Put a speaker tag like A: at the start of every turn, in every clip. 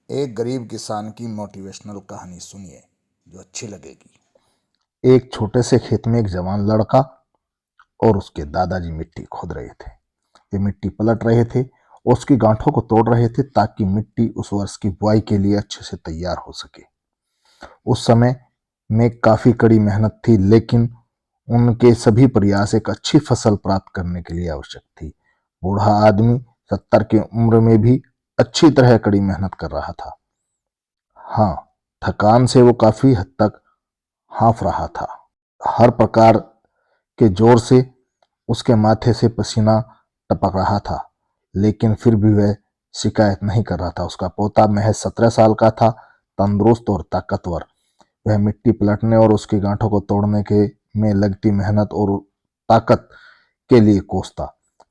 A: एक गरीब किसान की मोटिवेशनल कहानी सुनिए जो अच्छी लगेगी। एक छोटे से खेत में एक जवान लड़का और उसके दादाजी मिट्टी खोद रहे थे। वे मिट्टी पलट रहे थे और उसकी गांठों को तोड़ रहे थे ताकि मिट्टी उस वर्ष की बुआई के लिए अच्छे से तैयार हो सके। उस समय में काफी कड़ी मेहनत थी, लेकिन उनके सभी प्रयास एक अच्छी फसल प्राप्त करने के लिए आवश्यक थी। बूढ़ा आदमी 70 की उम्र में भी अच्छी तरह कड़ी मेहनत कर रहा था। हाँ, थकान से वो काफी हद तक हाँफ रहा था। हर प्रकार के जोर से उसके माथे से पसीना टपक रहा था, लेकिन फिर भी वह शिकायत नहीं कर रहा था। उसका पोता महज 17 साल का था, तंदुरुस्त और ताकतवर। वह मिट्टी पलटने और उसकी गांठों को तोड़ने के में लगती मेहनत और ताकत के लिए कोसता।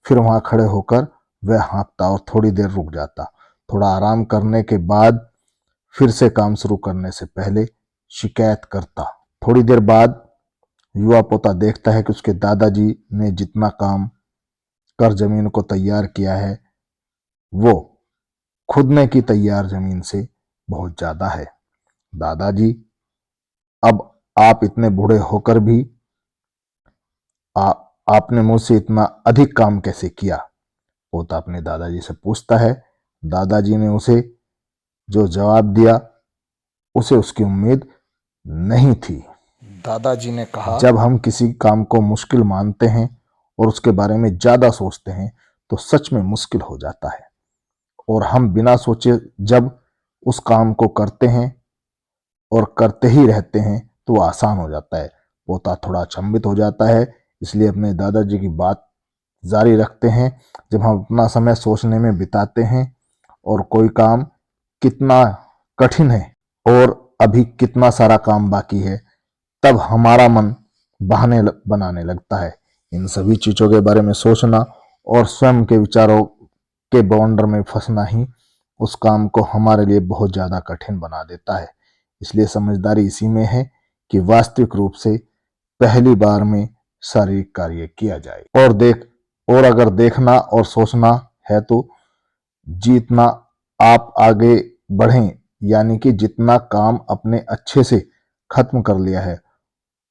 A: फिर वहां खड़े होकर वह हाँफता और थोड़ी देर रुक जाता। थोड़ा आराम करने के बाद फिर से काम शुरू करने से पहले शिकायत करता। थोड़ी देर बाद युवा पोता देखता है कि उसके दादाजी ने जितना काम कर जमीन को तैयार किया है, वो खुदने की तैयार जमीन से बहुत ज्यादा है। दादाजी, अब आप इतने बूढ़े होकर भी आ, आपने मुझसे इतना अधिक काम कैसे किया? पोता अपने दादाजी से पूछता है। दादाजी ने उसे जो जवाब दिया, उसे उसकी उम्मीद नहीं थी। दादाजी ने कहा, जब हम किसी काम को मुश्किल मानते हैं और उसके बारे में ज्यादा सोचते हैं तो सच में मुश्किल हो जाता है, और हम बिना सोचे जब उस काम को करते हैं और करते ही रहते हैं तो वो आसान हो जाता है। पोता थोड़ा अचंभित हो जाता है, इसलिए अपने दादाजी की बात जारी रखते हैं। जब हम अपना समय सोचने में बिताते हैं और कोई काम कितना कठिन है और अभी कितना सारा काम बाकी है, तब हमारा मन बहाने बनाने लगता है। इन सभी चीजों के बारे में सोचना और स्वयं के विचारों के बवंडर में फंसना ही उस काम को हमारे लिए बहुत ज्यादा कठिन बना देता है। इसलिए समझदारी इसी में है कि वास्तविक रूप से पहली बार में शारीरिक कार्य किया जाए। और अगर देखना और सोचना है तो जितना आप आगे बढ़ें, यानी कि जितना काम अपने अच्छे से खत्म कर लिया है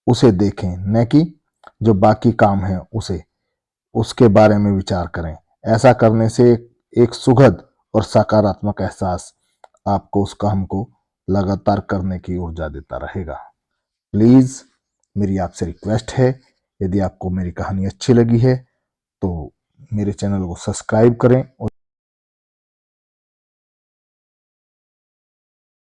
A: उसे देखें, न कि जो बाकी काम है उसे उसके बारे में विचार करें। ऐसा करने से एक सुखद और सकारात्मक एहसास आपको उस काम को लगातार करने की ऊर्जा देता रहेगा। प्लीज, मेरी आपसे रिक्वेस्ट है, यदि आपको मेरी कहानी अच्छी लगी है तो मेरे चैनल को सब्सक्राइब करें और